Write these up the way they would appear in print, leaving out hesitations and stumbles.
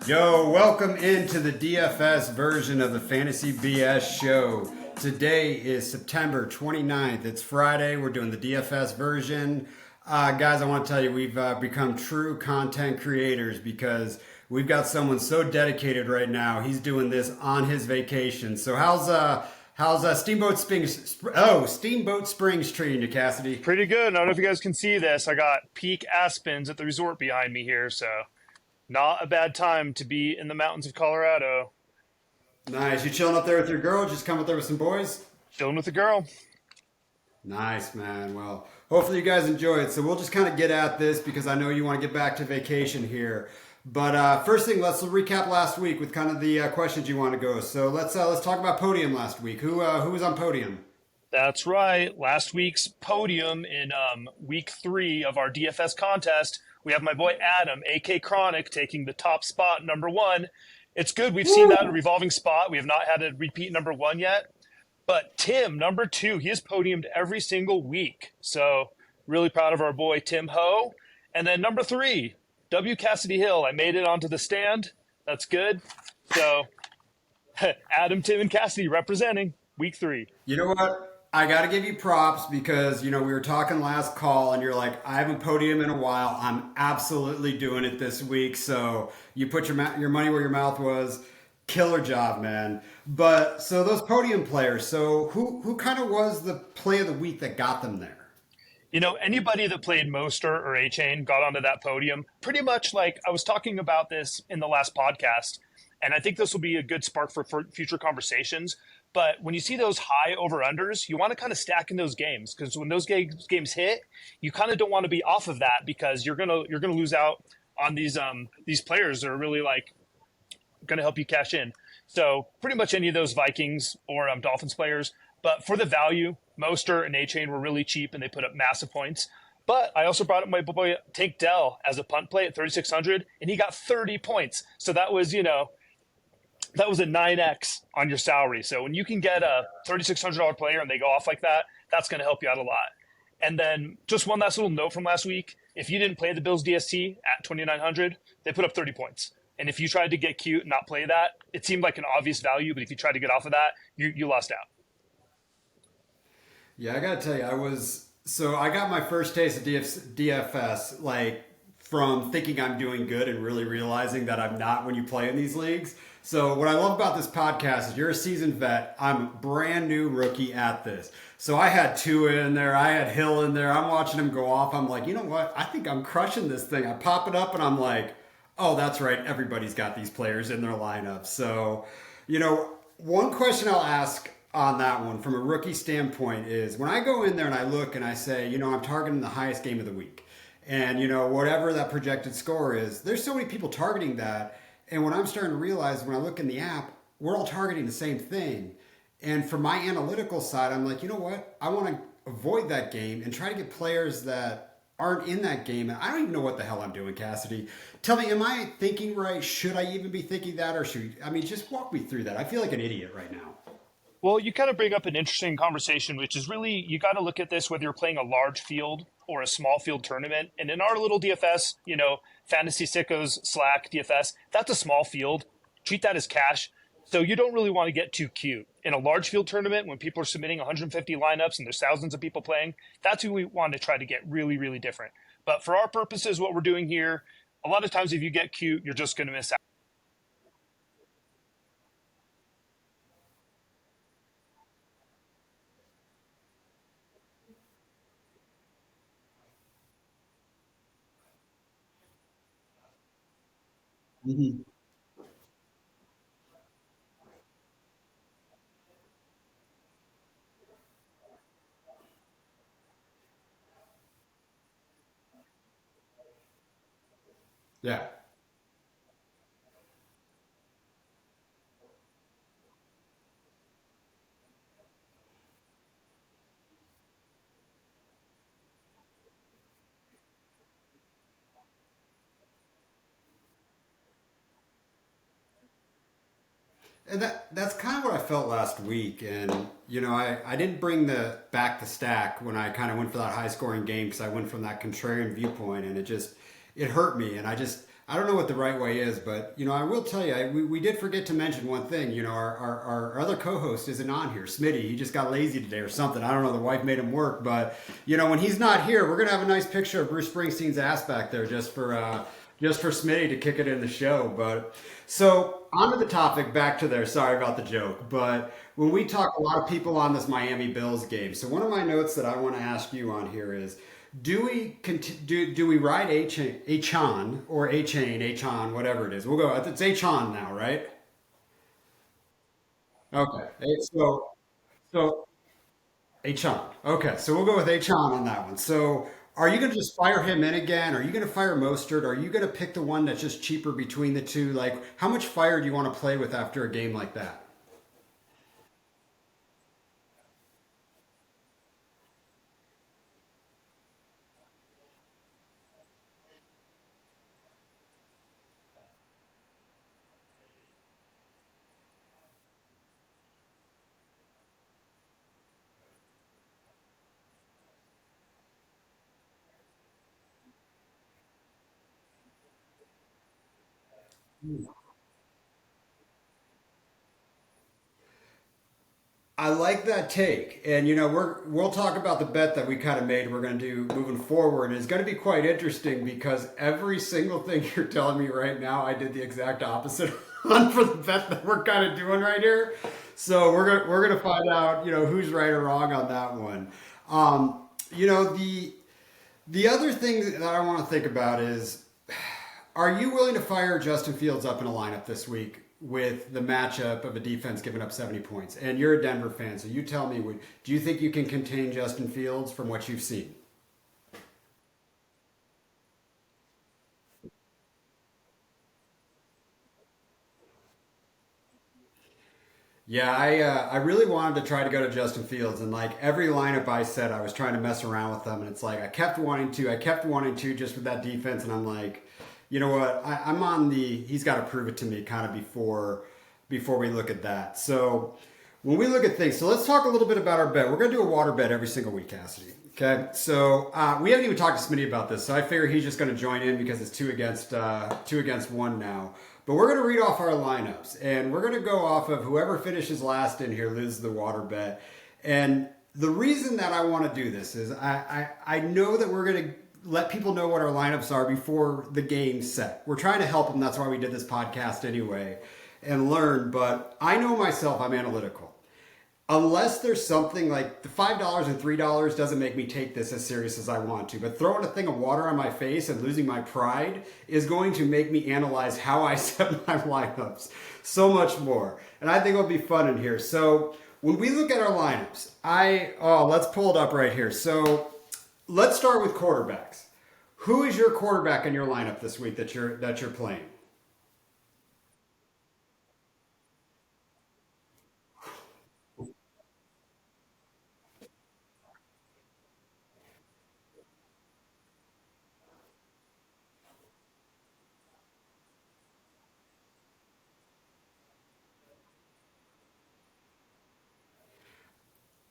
Yo, welcome into the DFS version of the Fantasy BS show. Today is September 29th. It's Friday. We're doing the DFS version. Guys, I want to tell you, we've become true content creators because we've got someone so dedicated right now. He's doing this on his vacation. So how's Steamboat Springs treating you, Cassidy? Pretty good. I don't know if you guys can see this. I got peak aspens at the resort behind me here, so not a bad time to be in the mountains of Colorado. Nice. You chilling up there with your girl? Just come up there with some boys? Chilling with the girl. Nice, man. Well, hopefully you guys enjoy it. So we'll just kind of get at this because I know you want to get back to vacation here. But first thing, let's recap last week with kind of the questions you want to go. So let's talk about podium last week. Who was on podium? That's right. Last week's podium in week 3 of our DFS contest, we have my boy Adam, AK Chronic, taking the top spot, number 1. It's good. We've seen that revolving spot. We have not had a repeat number 1 yet. But Tim, number 2, he has podiumed every single week. So really proud of our boy Tim Ho. And then number 3, W. Cassidy Hill. I made it onto the stand. That's good. So Adam, Tim, and Cassidy representing week 3. You know what? I got to give you props because, we were talking last call and you're like, I haven't podium in a while. I'm absolutely doing it this week. So you put your money where your mouth was. Killer job, man. But so those podium players, so who kind of was the play of the week that got them there? Anybody that played Moster or A-Chain got onto that podium. Pretty much like I was talking about this in the last podcast, and I think this will be a good spark for future conversations. But when you see those high over-unders, you want to kind of stack in those games because when those games hit, you kind of don't want to be off of that because you're gonna lose out on these players that are really like going to help you cash in. So pretty much any of those Vikings or Dolphins players. But for the value, Moster and A-Chain were really cheap and they put up massive points. But I also brought up my boy Tank Dell as a punt play at 3,600 and he got 30 points. So that was, that was a 9x on your salary. So when you can get a $3,600 player and they go off like that, that's going to help you out a lot. And then just one last little note from last week. If you didn't play the Bills DST at 2,900, they put up 30 points. And if you tried to get cute and not play that, it seemed like an obvious value. But if you tried to get off of that, you lost out. Yeah, I gotta tell you, I got my first taste of DFS, like from thinking I'm doing good and really realizing that I'm not when you play in these leagues. So what I love about this podcast is you're a seasoned vet. I'm a brand new rookie at this. So I had Tua in there. I had Hill in there. I'm watching him go off. I'm like, you know what? I think I'm crushing this thing. I pop it up and I'm like, oh, that's right. Everybody's got these players in their lineup. So, one question I'll ask on that one from a rookie standpoint is when I go in there and I look and I say, I'm targeting the highest game of the week. And, whatever that projected score is, there's so many people targeting that. And what I'm starting to realize when I look in the app, we're all targeting the same thing. And from my analytical side, I'm like, you know what? I want to avoid that game and try to get players that aren't in that game. And I don't even know what the hell I'm doing, Cassidy. Tell me, am I thinking right? Should I even be thinking that? Or just walk me through that. I feel like an idiot right now. Well, you kind of bring up an interesting conversation, which is really, you got to look at this whether you're playing a large field or a small field tournament. And in our little DFS, Fantasy Sickos Slack DFS, that's a small field. Treat that as cash. So you don't really want to get too cute. In a large field tournament, when people are submitting 150 lineups and there's thousands of people playing, that's who we want to try to get really, really different. But for our purposes, what we're doing here, a lot of times if you get cute, you're just going to miss out. Mhm. Yeah. And that's kind of what I felt last week. And, I didn't bring the stack when I kind of went for that high scoring game because I went from that contrarian viewpoint and it hurt me. And I don't know what the right way is, but I will tell you, we did forget to mention one thing. Our other co-host isn't on here, Smitty. He just got lazy today or something. I don't know. The wife made him work, but when he's not here, we're gonna have a nice picture of Bruce Springsteen's ass back there just for Smitty to kick it in the show. But so on to the topic, back to there. Sorry about the joke, but when we talk, a lot of people on this Miami Bills game. So one of my notes that I want to ask you on here is. Do we ride Achan or Achan, whatever it is? We'll go. It's Achan now, right? Okay. So Achan. Okay. So we'll go with Achan on that one. So are you going to just fire him in again? Are you going to fire Mostert? Are you going to pick the one that's just cheaper between the two? Like, how much fire do you want to play with after a game like that? I like that take, and we'll talk about the bet that we kind of made. We're going to do moving forward. It's going to be quite interesting because every single thing you're telling me right now, I did the exact opposite on for the bet that we're kind of doing right here. So we're gonna find out, who's right or wrong on that one. The other thing that I want to think about is are you willing to fire Justin Fields up in a lineup this week with the matchup of a defense giving up 70 points? And you're a Denver fan, so you tell me, do you think you can contain Justin Fields from what you've seen? Yeah, I really wanted to try to go to Justin Fields, and like every lineup I said, I was trying to mess around with them, and it's like I kept wanting to just with that defense, and I'm like, you know what, I'm on the he's got to prove it to me kind of before we look at that. So when we look at things, so let's talk a little bit about our bet. We're gonna do a water bet every single week, Cassidy. Okay, so we haven't even talked to Smitty about this, so I figure he's just going to join in because it's two against one now. But we're going to read off our lineups, and we're going to go off of whoever finishes last in here loses the water bet. And the reason that I want to do this is I know that we're going to let people know what our lineups are before the game's set. We're trying to help them. That's why we did this podcast anyway, and learn. But I know myself, I'm analytical. Unless there's something like the $5 and $3 doesn't make me take this as serious as I want to, but throwing a thing of water on my face and losing my pride is going to make me analyze how I set my lineups so much more. And I think it'll be fun in here. So when we look at our lineups, let's pull it up right here. So let's start with quarterbacks. Who is your quarterback in your lineup this week that you're playing?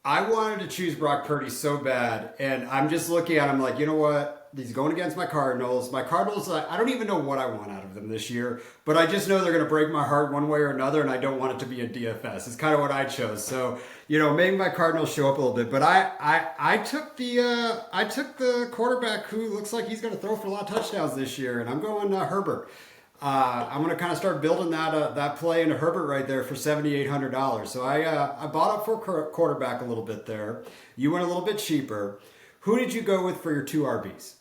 I wanted to choose Brock Purdy so bad, and I'm just looking at him like, you know what? He's going against my Cardinals. My Cardinals, I don't even know what I want out of them this year, but I just know they're going to break my heart one way or another, and I don't want it to be a DFS. It's kind of what I chose. So, maybe my Cardinals show up a little bit, but I took the quarterback who looks like he's going to throw for a lot of touchdowns this year, and I'm going Herbert. I'm going to kind of start building that play into Herbert right there for $7,800. So I bought up for quarterback a little bit there. You went a little bit cheaper. Who did you go with for your two RBs?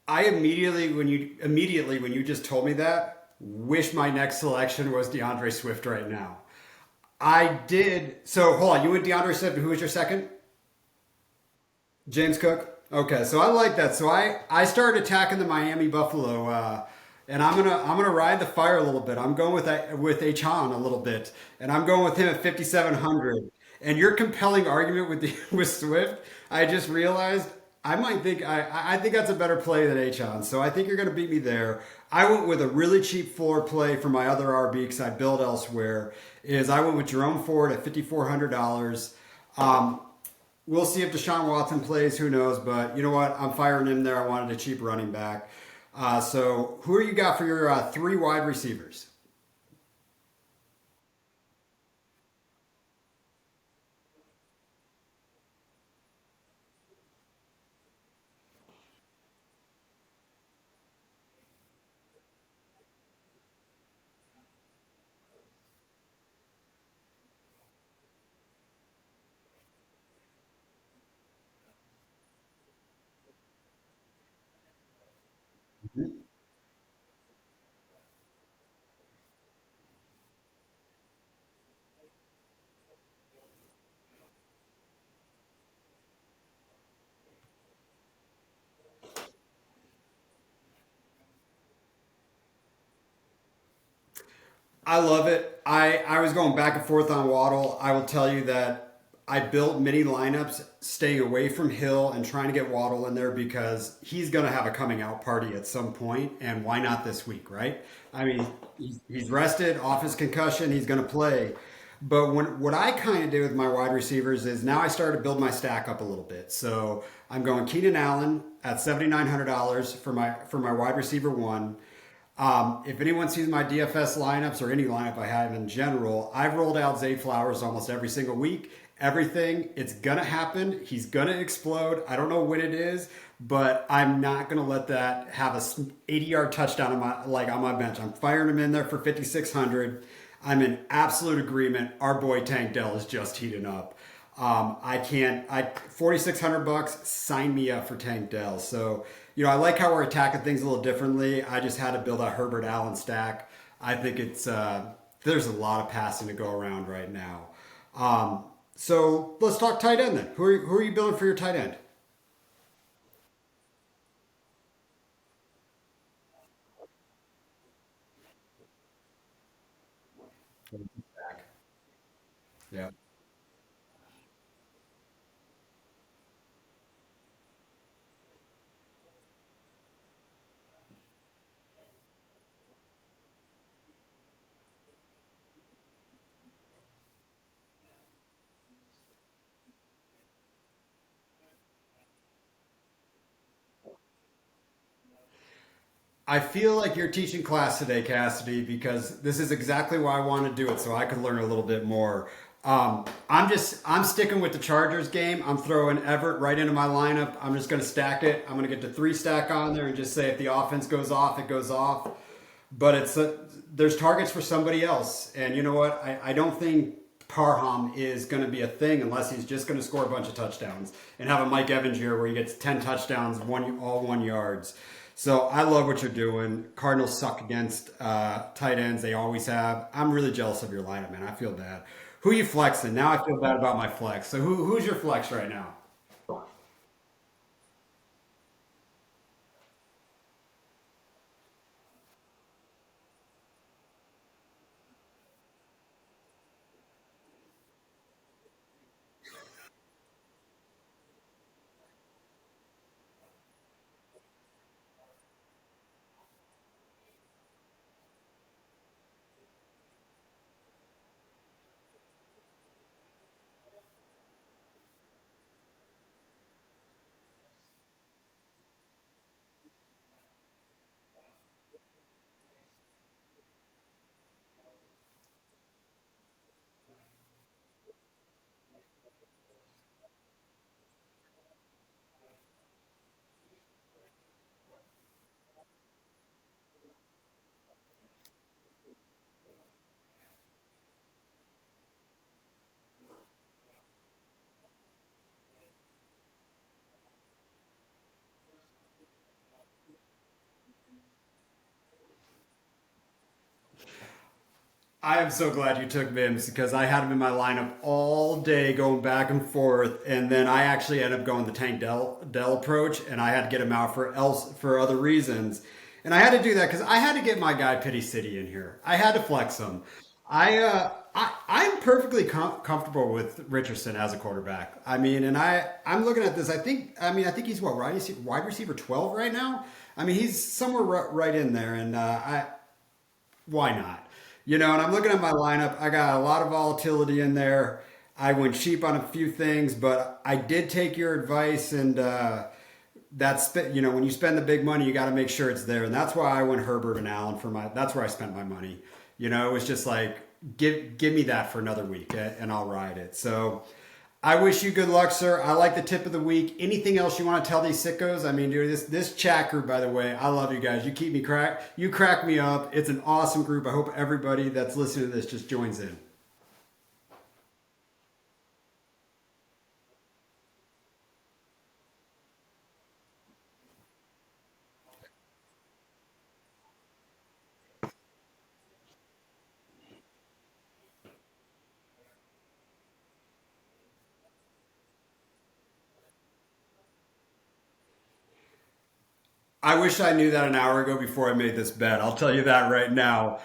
I immediately when you just told me that, wish my next selection was DeAndre Swift right now. I did. So hold on, you went DeAndre Swift. Who was your second? James Cook. Okay, so I like that. So I started attacking the Miami Buffalo, and I'm gonna ride the fire a little bit. I'm going with Achan a little bit, and I'm going with him at 5,700. And your compelling argument with with Swift, I just realized I think that's a better play than Achan. So I think you're gonna beat me there. I went with a really cheap floor play for my other RB because I build elsewhere. Is I went with Jerome Ford at $5,400. We'll see if Deshaun Watson plays. Who knows? But you know what? I'm firing him there. I wanted a cheap running back. So who are you got for your three wide receivers? I love it. I was going back and forth on Waddle. I will tell you that I built many lineups staying away from Hill and trying to get Waddle in there because he's going to have a coming out party at some point, and why not this week, right? I mean, he's rested off his concussion. He's going to play. But what I kind of do with my wide receivers is now I started to build my stack up a little bit. So I'm going Keenan Allen at $7,900 for my wide receiver one. If anyone sees my DFS lineups or any lineup I have in general, I've rolled out Zay Flowers almost every single week. Everything, it's gonna happen. He's gonna explode. I don't know when it is, but I'm not gonna let that have a 80-yard touchdown on my bench. I'm firing him in there for 5,600. I'm in absolute agreement. Our boy Tank Dell is just heating up. I can't. I 4,600 bucks. Sign me up for Tank Dell. So I like how we're attacking things a little differently. I just had to build a Herbert Allen stack. I think it's there's a lot of passing to go around right now. So let's talk tight end then. Who are you building for your tight end? Yeah. I feel like you're teaching class today, Cassidy, because this is exactly why I want to do it, so I could learn a little bit more. I'm sticking with the Chargers game. I'm throwing Everett right into my lineup. I'm just going to stack it. I'm going to get the three stack on there and just say if the offense goes off, it goes off. But there's targets for somebody else, and you know what? I don't think Parham is going to be a thing unless he's just going to score a bunch of touchdowns and have a Mike Evans year where he gets 10 touchdowns, all 1 yards. So I love what you're doing. Cardinals suck against tight ends; they always have. I'm really jealous of your lineup, man. I feel bad. Who you flexing? Now I feel bad about my flex. So who's your flex right now? I am so glad you took Mims because I had him in my lineup all day going back and forth, and then I actually ended up going the Tank Dell approach, and I had to get him out for other reasons, and I had to do that because I had to get my guy Pity City in here. I had to flex him. I'm perfectly comfortable with Richardson as a quarterback. I mean, and I'm looking at this. I think he's what wide receiver 12 right now. I mean, he's somewhere right in there, and I why not? And I'm looking at my lineup. I got a lot of volatility in there. I went cheap on a few things, but I did take your advice, and when you spend the big money, you got to make sure it's there, and that's why I went Herbert and Allen for my. That's where I spent my money. It was just like give me that for another week, and I'll ride it. So. I wish you good luck, sir. I like the tip of the week. Anything else you want to tell these sickos? I mean, dude, this chat group, by the way, I love you guys. You crack me up. It's an awesome group. I hope everybody that's listening to this just joins in. I wish I knew that an hour ago before I made this bet. I'll tell you that right now.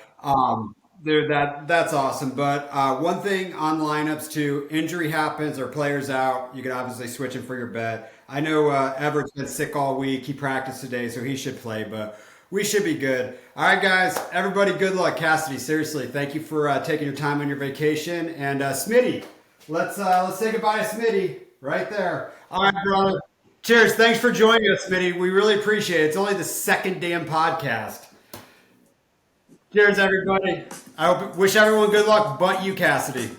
Dude, that's awesome. But one thing on lineups too, injury happens or players out, you can obviously switch him for your bet. I know Everett's been sick all week. He practiced today, so he should play. But we should be good. All right, guys. Everybody, good luck. Cassidy, seriously, thank you for taking your time on your vacation. And Smitty, let's say goodbye to Smitty right there. All right, brother. Cheers. Thanks for joining us, Smitty. We really appreciate it. It's only the second damn podcast. Cheers, everybody. I wish everyone good luck, but you, Cassidy.